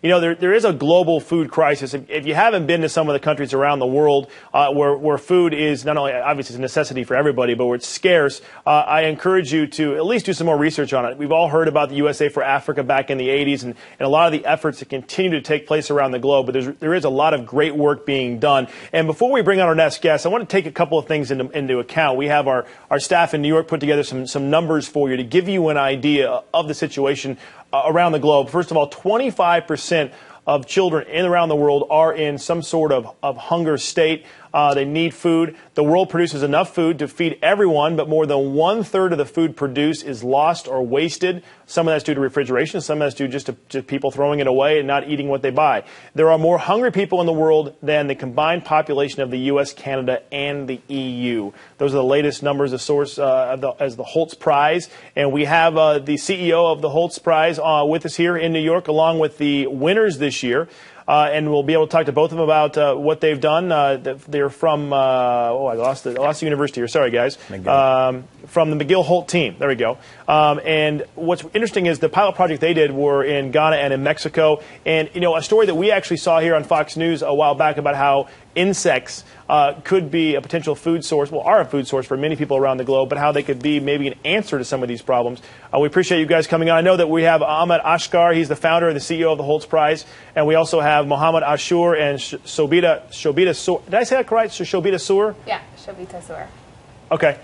You know, there is a global food crisis. If you haven't been to some of the countries around the world where food is not only, obviously, it's a necessity for everybody, but where it's scarce, I encourage you to at least do some more research on it. We've all heard about the USA for Africa back in the 80s and a lot of the efforts that continue to take place around the globe, but there is a lot of great work being done. And before we bring on our next guest, I want to take a couple of things into account. We have our staff in New York put together some numbers for you to give you an idea of the situation around the globe. First of all, 25% of children in and around the world are in some sort of hunger state. They need food. The world produces enough food to feed everyone, but more than 1/3 of the food produced is lost or wasted. Some of that's due to refrigeration. Some of that's due just to people throwing it away and not eating what they buy. There are more hungry people in the world than the combined population of the U.S., Canada, and the EU. Those are the latest numbers, the source as the Holtz Prize. And we have the CEO of the Holtz Prize with us here in New York, along with the winners this year. And we'll be able to talk to both of them about what they've done. They're from, I lost the university here. Sorry, guys. From the McGill-Holt team. There we go. And what's interesting is the pilot project they did were in Ghana and in Mexico. And, you know, a story that we actually saw here on Fox News a while back about how insects could be a potential food source, well, are a food source for many people around the globe, but how they could be maybe an answer to some of these problems. We appreciate you guys coming on. I know that we have Ahmed Ashkar. He's the founder and the CEO of the Holtz Prize. And we also have Mohammed Ashur and Shobita Sur. Did I say that correct? Shobita Sur? Yeah, Shobita Sur. Okay.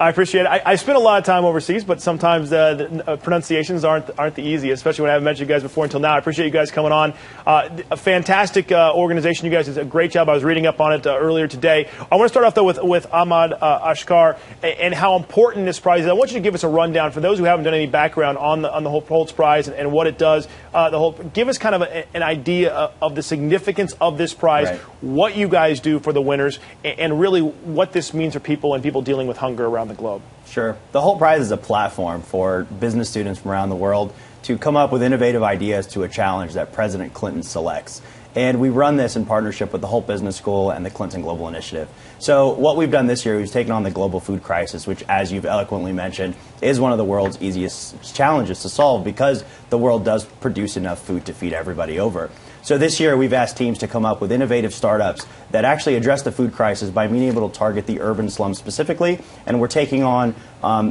I appreciate it. I spent a lot of time overseas, but sometimes the pronunciations aren't the easiest, especially when I haven't met you guys before until now. I appreciate you guys coming on. A fantastic organization. You guys did a great job. I was reading up on it earlier today. I want to start off, though, with Ahmad Ashkar and how important this prize is. I want you to give us a rundown for those who haven't done any background on the Holtz Prize and what it does. Give us kind of an idea of the significance of this prize, right, what you guys do for the winners, and really what this means for people and people dealing with hunger around the globe. Sure. The Holtz Prize is a platform for business students from around the world to come up with innovative ideas to a challenge that President Clinton selects. And we run this in partnership with the Holt Business School and the Clinton Global Initiative. So what we've done this year, we've taken on the global food crisis, which, as you've eloquently mentioned, is one of the world's easiest challenges to solve because the world does produce enough food to feed everybody over. So this year, we've asked teams to come up with innovative startups that actually address the food crisis by being able to target the urban slums specifically. And we're taking on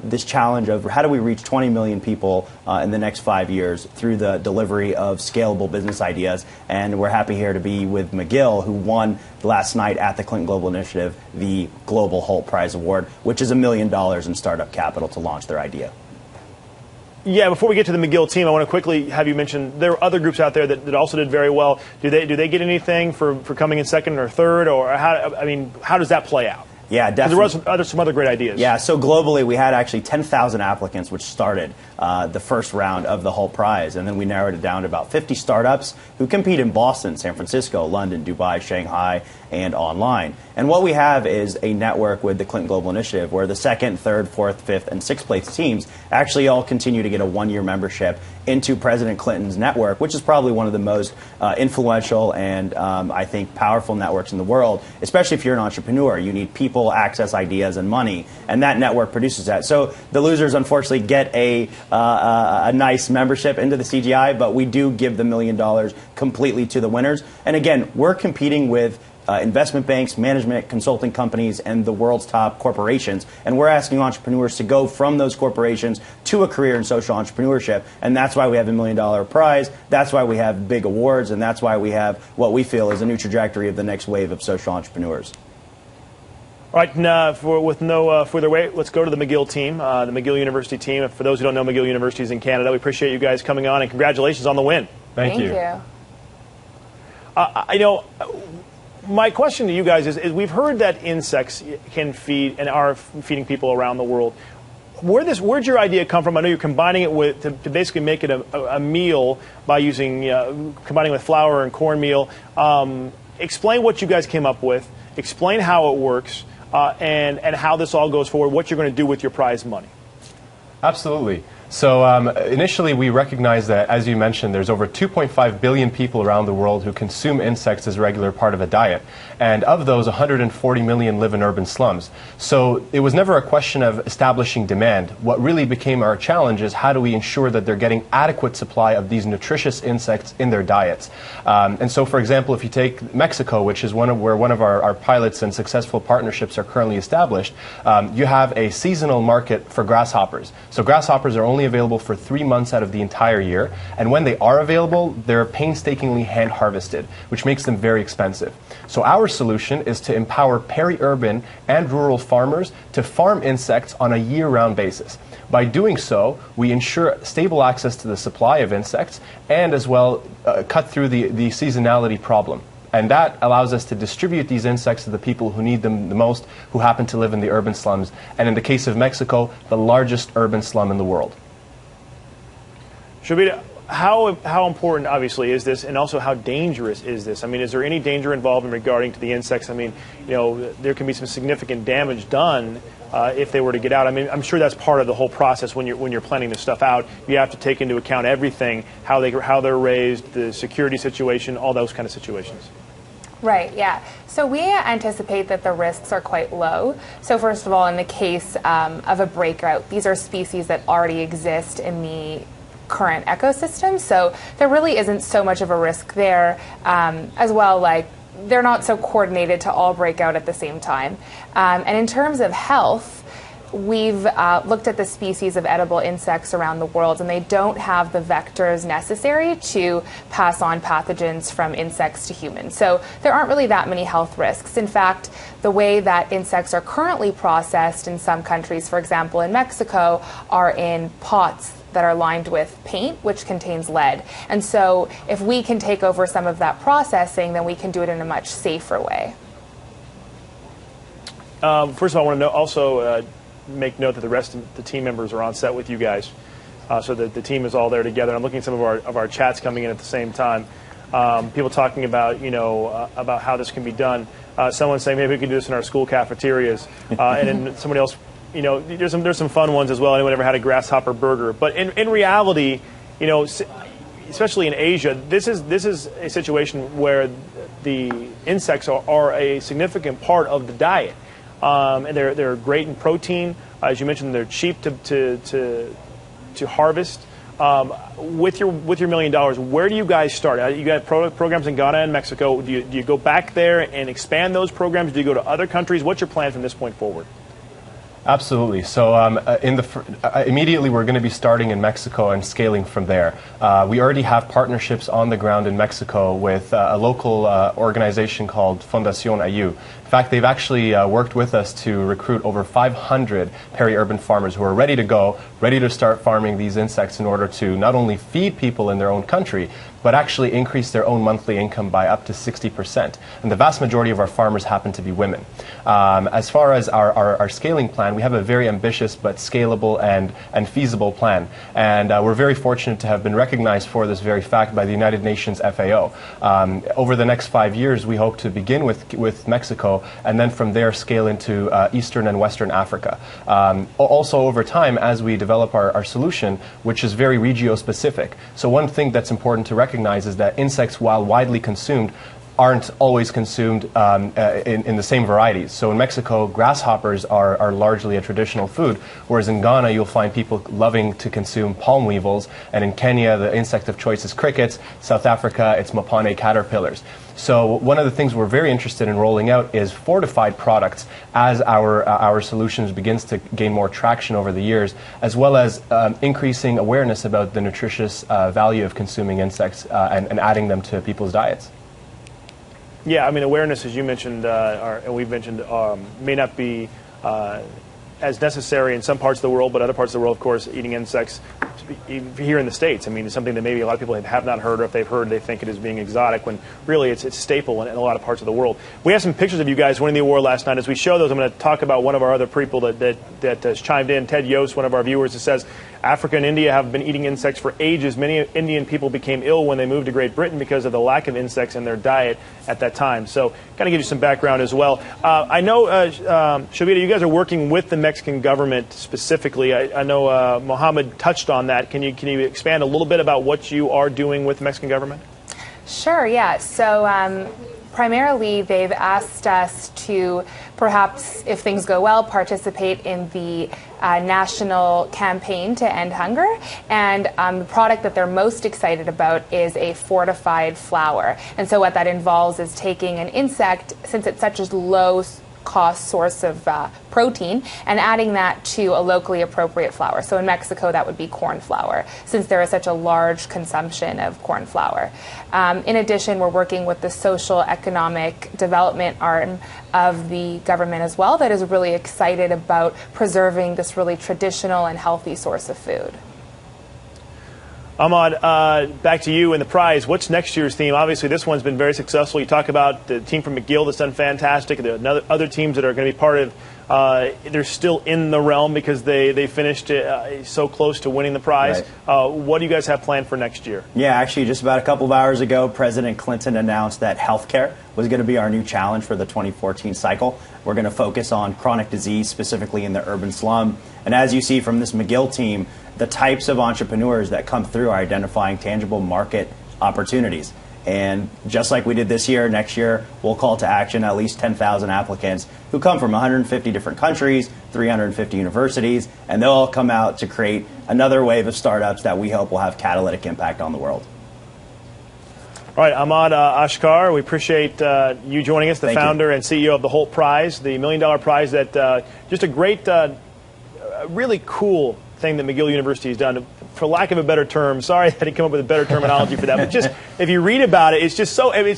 this challenge of how do we reach 20 million people in the next 5 years through the delivery of scalable business ideas. And we're happy here to be with McGill, who won last night at the Clinton Global Initiative the Global Holtz Prize Award, which is $1 million in startup capital to launch their idea. Yeah, before we get to the McGill team, I want to quickly have you mention there are other groups out there that also did very well. Do they get anything for coming in second or third, or how does that play out? Yeah, definitely. There were some other great ideas. Yeah, so globally we had actually 10,000 applicants, which started the first round of the Holtz Prize, and then we narrowed it down to about 50 startups who compete in Boston, San Francisco, London, Dubai, Shanghai, and online. And what we have is a network with the Clinton Global Initiative where the second, third, fourth, fifth, and sixth place teams actually all continue to get a one-year membership into President Clinton's network, which is probably one of the most influential and I think powerful networks in the world, especially if you're an entrepreneur. You need people, access, ideas, and money, and that network produces that. So the losers unfortunately get a nice membership into the CGI, but we do give the $1 million completely to the winners. And again, we're competing with investment banks, management, consulting companies, and the world's top corporations. And we're asking entrepreneurs to go from those corporations to a career in social entrepreneurship. And that's why we have $1 million prize. That's why we have big awards. And that's why we have what we feel is a new trajectory of the next wave of social entrepreneurs. All right, with no further wait, let's go to the McGill team, the McGill University team. For those who don't know, McGill University is in Canada. We appreciate you guys coming on, and congratulations on the win. Thank you. I know. My question to you guys is we've heard that insects can feed and are feeding people around the world. Where'd your idea come from? I know you're combining it with to basically make it a meal by using combining with flour and cornmeal. Explain what you guys came up with. Explain how it works and how this all goes forward. What you're going to do with your prize money. Absolutely. So initially we recognized that, as you mentioned, there's over 2.5 billion people around the world who consume insects as a regular part of a diet. And of those, 140 million live in urban slums. So it was never a question of establishing demand. What really became our challenge is how do we ensure that they're getting adequate supply of these nutritious insects in their diets. And so, for example, if you take Mexico, which is where one of our pilots and successful partnerships are currently established, you have a seasonal market for grasshoppers. So grasshoppers are only available for 3 months out of the entire year, and when they are available, they're painstakingly hand harvested, which makes them very expensive. So our solution is to empower peri-urban and rural farmers to farm insects on a year-round basis. By doing so, we ensure stable access to the supply of insects and as well cut through the seasonality problem. And that allows us to distribute these insects to the people who need them the most, who happen to live in the urban slums, and in the case of Mexico, the largest urban slum in the world. Shobita, how important, obviously, is this, and also how dangerous is this? I mean, is there any danger involved in regarding to the insects? I mean, there can be some significant damage done if they were to get out. I mean, I'm sure that's part of the whole process when you're planning this stuff out. You have to take into account everything, how they're raised, the security situation, all those kind of situations. Right, yeah. So we anticipate that the risks are quite low. So first of all, in the case of a breakout, these are species that already exist in the current ecosystem, so there really isn't so much of a risk there. As well, like, they're not so coordinated to all break out at the same time. And in terms of health, we've looked at the species of edible insects around the world, and they don't have the vectors necessary to pass on pathogens from insects to humans. So there aren't really that many health risks. In fact, the way that insects are currently processed in some countries, for example in Mexico, are in pots that are lined with paint, which contains lead. And so if we can take over some of that processing, then we can do it in a much safer way. First of all, I want to also make note that the rest of the team members are on set with you guys, so that the team is all there together. I'm looking at some of our chats coming in at the same time. People talking about about how this can be done. Someone saying maybe we can do this in our school cafeterias, and then somebody else. There's some fun ones as well. Anyone ever had a grasshopper burger? But in reality, especially in Asia, this is a situation where the insects are a significant part of the diet, and they're great in protein. As you mentioned, they're cheap to harvest. With your $1 million, where do you guys start? You got programs in Ghana and Mexico. Do you go back there and expand those programs? Do you go to other countries? What's your plan from this point forward? Absolutely. So immediately we're going to be starting in Mexico and scaling from there. We already have partnerships on the ground in Mexico with a local organization called Fundación Ayu. In fact, they've actually worked with us to recruit over 500 peri-urban farmers who are ready to go, ready to start farming these insects in order to not only feed people in their own country, but actually increase their own monthly income by up to 60%. And the vast majority of our farmers happen to be women. As far as our scaling plan, we have a very ambitious but scalable and feasible plan. And we're very fortunate to have been recognized for this very fact by the United Nations FAO. Over the next 5 years, we hope to begin with Mexico, and then from there scale into Eastern and Western Africa. Also over time, as we develop our solution, which is very regio-specific. So one thing that's important to recognize is that insects, while widely consumed, aren't always consumed in the same varieties. So in Mexico, grasshoppers are largely a traditional food, whereas in Ghana, you'll find people loving to consume palm weevils, and in Kenya, the insect of choice is crickets. South Africa, it's mopane caterpillars. So one of the things we're very interested in rolling out is fortified products as our solutions begins to gain more traction over the years, as well as increasing awareness about the nutritious value of consuming insects and adding them to people's diets. Yeah, I mean, awareness, as you mentioned, and we've mentioned, may not be as necessary in some parts of the world, but other parts of the world, of course, eating insects here in the States. I mean, it's something that maybe a lot of people have not heard, or if they've heard, they think it is being exotic, when really it's staple in a lot of parts of the world. We have some pictures of you guys winning the award last night. As we show those, I'm going to talk about one of our other people that has chimed in, Ted Yost, one of our viewers, who says, Africa and India have been eating insects for ages. Many Indian people became ill when they moved to Great Britain because of the lack of insects in their diet at that time. So kind of give you some background as well. I know, Shobita, you guys are working with the Mexican government specifically? I know Mohammed touched on that. Can you expand a little bit about what you are doing with the Mexican government? Sure, yeah. So primarily they've asked us to perhaps, if things go well, participate in the national campaign to end hunger. And the product that they're most excited about is a fortified flour. And so what that involves is taking an insect, since it's such a low cost source of protein, and adding that to a locally appropriate flour. So in Mexico, that would be corn flour, since there is such a large consumption of corn flour. In addition, we're working with the social economic development arm of the government as well that is really excited about preserving this really traditional and healthy source of food. Ahmad, back to you and the prize. What's next year's theme? Obviously, this one's been very successful. You talk about the team from McGill that's done fantastic. There are other teams that are going to be part of. They're still in the realm because they finished so close to winning the prize. Right. What do you guys have planned for next year? Yeah, actually, just about a couple of hours ago, President Clinton announced that healthcare was going to be our new challenge for the 2014 cycle. We're going to focus on chronic disease, specifically in the urban slum. And as you see from this McGill team, the types of entrepreneurs that come through are identifying tangible market opportunities. And just like we did this year, next year, we'll call to action at least 10,000 applicants who come from 150 different countries, 350 universities, and they'll all come out to create another wave of startups that we hope will have catalytic impact on the world. All right, Ahmad Ashkar, we appreciate you joining us, the founder and CEO of the Holt Prize, the $1 million prize that just a great, really cool thing that McGill University has done. For lack of a better term, sorry I didn't come up with a better terminology for that, but just if you read about it, it's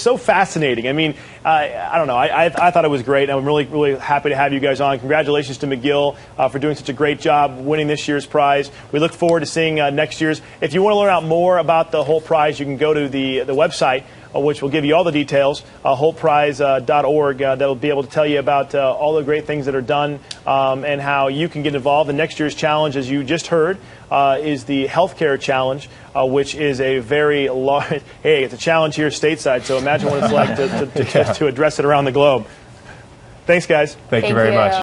so fascinating. I mean, I don't know. I thought it was great. I'm really happy to have you guys on. Congratulations to McGill for doing such a great job winning this year's prize. We look forward to seeing next year's. If you want to learn out more about the Holt Prize, you can go to the website, which will give you all the details, holtprize.org. That'll be able to tell you about all the great things that are done and how you can get involved. And next year's challenge, as you just heard, is the Healthcare Challenge, which is a very large, hey, it's a challenge here stateside, so imagine what it's like to address it around the globe. Thanks, guys. Thank you very much.